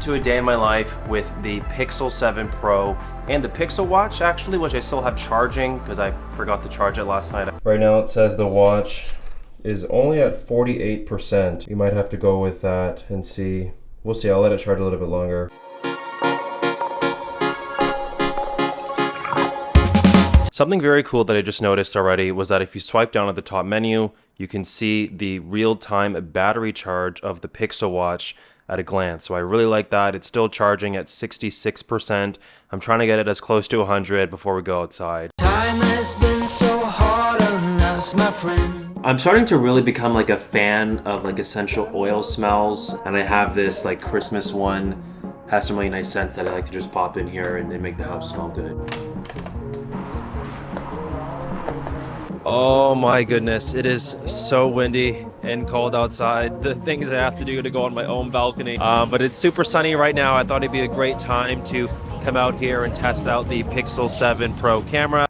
into a day in my life with the Pixel 7 Pro and the Pixel Watch actually, which I still have charging because I forgot to charge it last night. Right now it says the watch is only at 48%. You might have to go with that and see. We'll see, I'll let it charge a little bit longer. Something very cool that I just noticed already was that if you swipe down at the top menu, you can see the real-time battery charge of the Pixel Watch at a glance. So I really like that. It's still charging at 66%. I'm trying to get it as close to 100 before we go outside. Time has been so hard on us, my friend. I'm starting to really become like a fan of like essential oil smells, and I have this like Christmas one. Has some really nice scents that I like to just pop in here and make the house smell good. Oh my goodness, it is so windy and cold outside. The things I have to do to go on my own balcony. But it's super sunny right now. I thought it'd be a great time to come out here and test out the Pixel 7 Pro camera.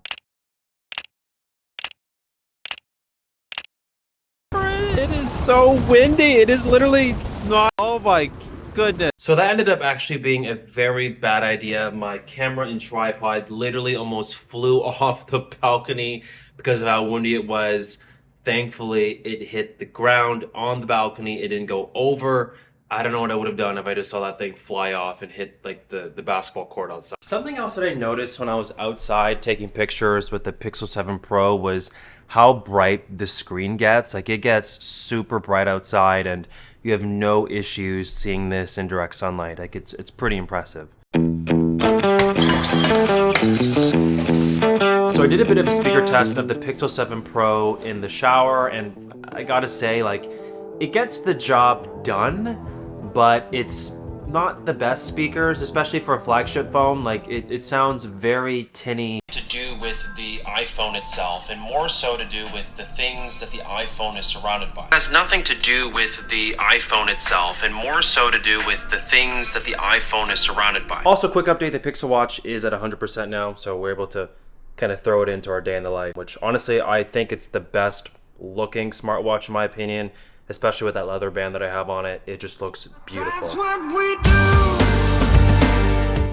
It is so windy. It is literally not, oh my goodness. So that ended up actually being a very bad idea. My camera and tripod literally almost flew off the balcony because of how windy it was. Thankfully, it hit the ground on the balcony. It didn't go over. I don't know what I would have done if I just saw that thing fly off and hit like the basketball court outside. Something else that I noticed when I was outside taking pictures with the Pixel 7 Pro was how bright the screen gets. Like, it gets super bright outside and you have no issues seeing this in direct sunlight. Like, it's pretty impressive. So I did a bit of a speaker test of the Pixel 7 Pro in the shower, and I gotta say, like, it gets the job done, but it's not the best speakers, especially for a flagship phone. Like, it sounds very tinny. To do with the iPhone itself, and more so to do with the things that the iPhone is surrounded by. It has nothing to do with the iPhone itself, and more so to do with the things that the iPhone is surrounded by. Also, quick update, the Pixel Watch is at 100% now, so we're able to kind of throw it into our day in the life, which honestly, I think it's the best looking smartwatch in my opinion, especially with that leather band that I have on it. It just looks beautiful. That's what we do.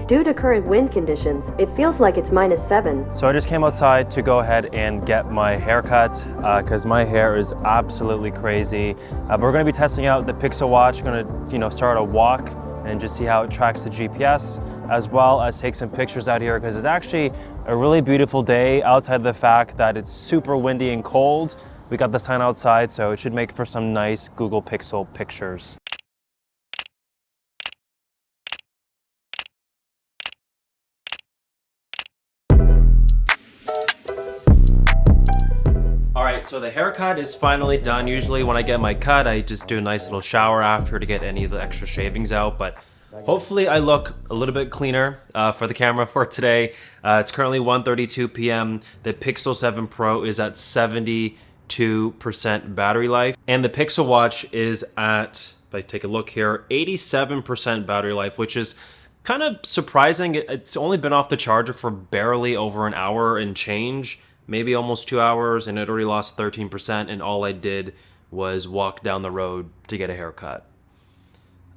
Due to current wind conditions, it feels like it's -7. So I just came outside to go ahead and get my haircut because my hair is absolutely crazy. But we're going to be testing out the Pixel Watch. We're going to, start a walk and just see how it tracks the GPS, as well as take some pictures out here because it's actually a really beautiful day outside of the fact that it's super windy and cold. We got the sun outside, so it should make for some nice Google Pixel pictures. Alright, so the haircut is finally done. Usually when I get my cut, I just do a nice little shower after to get any of the extra shavings out, but hopefully I look a little bit cleaner for the camera for today. It's currently 1:32 p.m. The Pixel 7 Pro is at 72% battery life, and the Pixel Watch is at, if I take a look here, 87% battery life, which is kind of surprising. It's only been off the charger for barely over an hour and change, maybe almost 2 hours, and it already lost 13%, and all I did was walk down the road to get a haircut.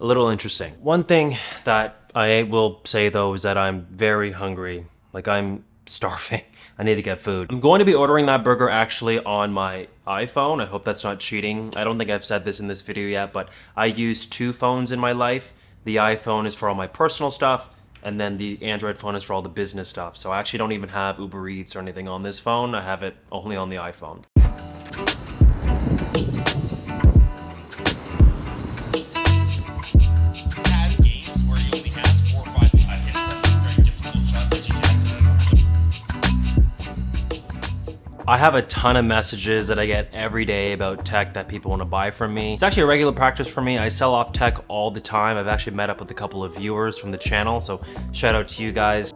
A little interesting. One thing that I will say though is that I'm very hungry. Like, I'm starving. I need to get food. I'm going to be ordering that burger actually on my iPhone. I hope that's not cheating. I don't think I've said this in this video yet, but I use 2 phones in my life. The iPhone is for all my personal stuff, and then the Android phone is for all the business stuff. So I actually don't even have Uber Eats or anything on this phone. I have it only on the iPhone. I have a ton of messages that I get every day about tech that people want to buy from me. It's actually a regular practice for me. I sell off tech all the time. I've actually met up with a couple of viewers from the channel, so shout out to you guys.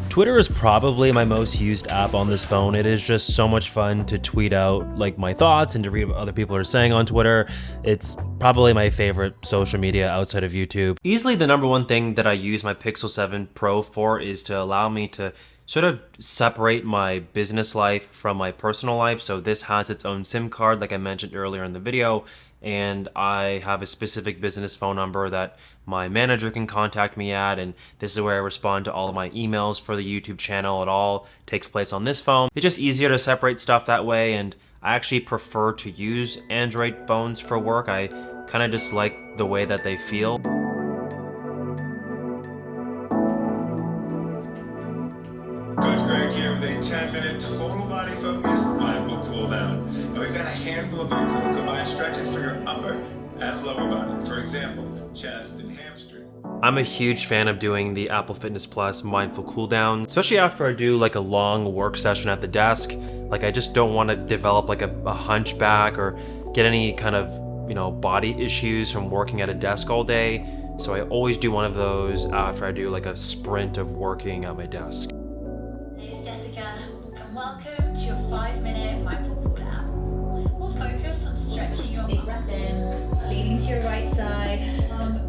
Twitter is probably my most used app on this phone. It is just so much fun to tweet out like my thoughts and to read what other people are saying on Twitter. It's probably my favorite social media outside of YouTube. Easily the #1 thing that I use my Pixel 7 Pro for is to allow me to sort of separate my business life from my personal life. So this has its own SIM card, like I mentioned earlier in the video, and I have a specific business phone number that my manager can contact me at, and this is where I respond to all of my emails for the YouTube channel. It all takes place on this phone. It's just easier to separate stuff that way, and I actually prefer to use Android phones for work. I kind of just like the way that they feel. Coach Greg here with a 10-minute total body focus mindful cool down. Now we've got a handful of moves that will combine stretches for your upper and lower body. For example, chest and hamstring. I'm a huge fan of doing the Apple Fitness Plus mindful cool down, especially after I do like a long work session at the desk. Like I just don't want to develop like a hunchback or get any kind of, you know, body issues from working at a desk all day. So I always do one of those after I do like a sprint of working at my desk. It's Jessica, and welcome to your 5-minute mindful cool down. We'll focus on stretching your big breath in, leaning to your right side,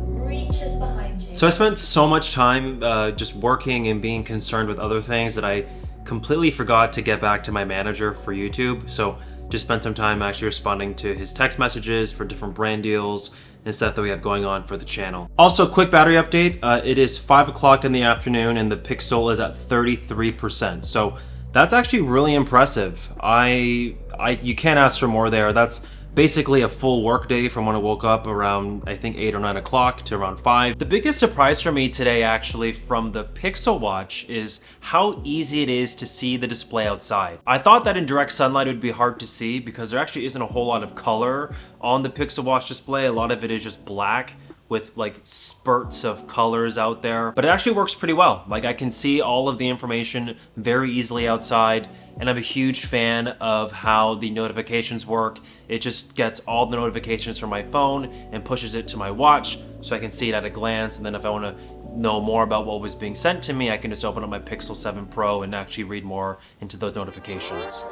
reaches behind you. So I spent so much time just working and being concerned with other things that I completely forgot to get back to my manager for YouTube. So just spent some time actually responding to his text messages for different brand deals and stuff that we have going on for the channel. Also, quick battery update. It is 5 o'clock in the afternoon and the Pixel is at 33%. So that's actually really impressive. You can't ask for more there. That's basically a full work day from when I woke up around, I think 8 or 9 o'clock to around 5. The biggest surprise for me today actually from the Pixel Watch is how easy it is to see the display outside. I thought that in direct sunlight it would be hard to see because there actually isn't a whole lot of color on the Pixel Watch display. A lot of it is just black with like spurts of colors out there, but it actually works pretty well. Like I can see all of the information very easily outside, and I'm a huge fan of how the notifications work. It just gets all the notifications from my phone and pushes it to my watch so I can see it at a glance, and then if I want to know more about what was being sent to me, I can just open up my Pixel 7 Pro and actually read more into those notifications.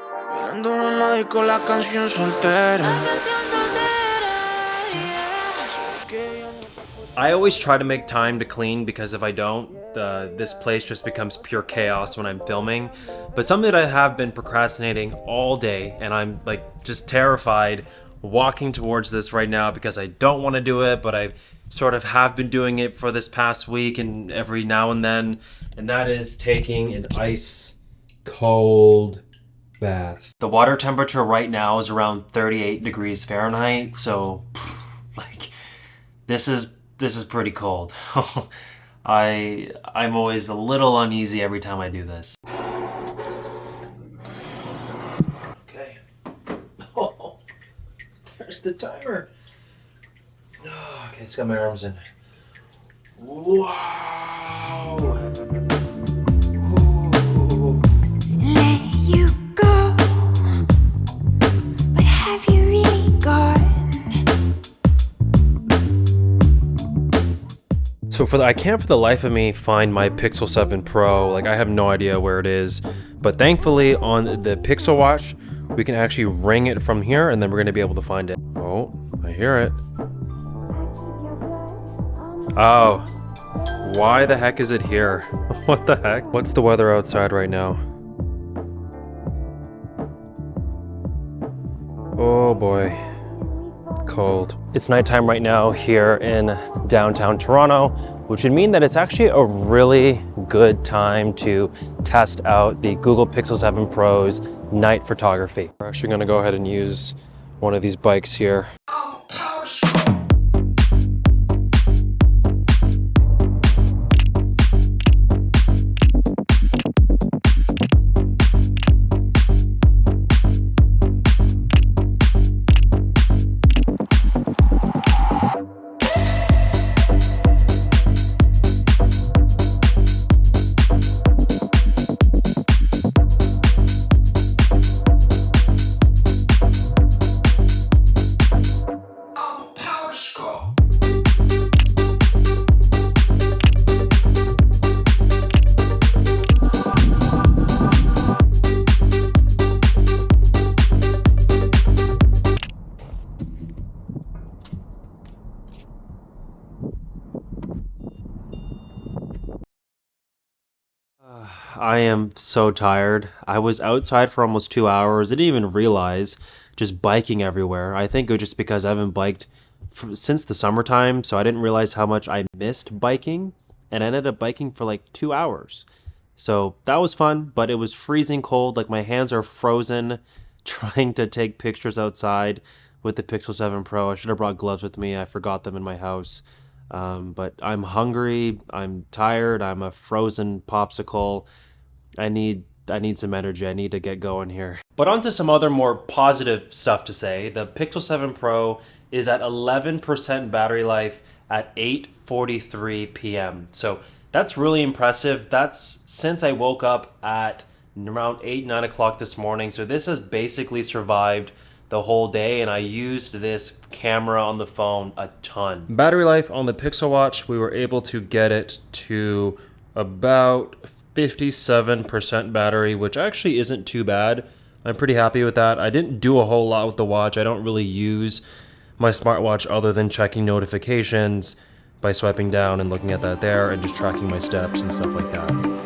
I always try to make time to clean because if I don't, this place just becomes pure chaos when I'm filming. But something that I have been procrastinating all day, and I'm like just terrified walking towards this right now because I don't want to do it, but I sort of have been doing it for this past week and every now and then, and that is taking an ice cold bath. The water temperature right now is around 38 degrees Fahrenheit, so like this is pretty cold. I'm always a little uneasy every time I do this. Okay. Oh, there's the timer. Oh, okay, it's got my arms in. Wow. Ooh. Let you go, but have you really gone? So I can't for the life of me find my Pixel 7 Pro. Like I have no idea where it is, but thankfully on the Pixel Watch, we can actually ring it from here and then we're gonna be able to find it. Oh, I hear it. Oh, why the heck is it here? What the heck? What's the weather outside right now? Oh boy. Cold. It's nighttime right now here in downtown Toronto, which would mean that it's actually a really good time to test out the Google Pixel 7 Pro's night photography. We're actually going to go ahead and use one of these bikes here. I am so tired. I was outside for almost 2 hours. I didn't even realize, just biking everywhere. I think it was just because I haven't biked since the summertime, so I didn't realize how much I missed biking, and I ended up biking for like 2 hours. So that was fun, but it was freezing cold. Like my hands are frozen trying to take pictures outside with the Pixel 7 Pro. I should have brought gloves with me. I forgot them in my house. But I'm hungry. I'm tired. I'm a frozen popsicle. I need some energy. I need to get going here. But on to some other more positive stuff to say. The Pixel 7 Pro is at 11% battery life at 8:43 p.m. So that's really impressive. That's since I woke up at around 9 o'clock this morning. So this has basically survived the whole day, and I used this camera on the phone a ton. Battery life on the Pixel Watch, we were able to get it to about 57% battery, which actually isn't too bad. I'm pretty happy with that. I didn't do a whole lot with the watch. I don't really use my smartwatch other than checking notifications by swiping down and looking at that there and just tracking my steps and stuff like that.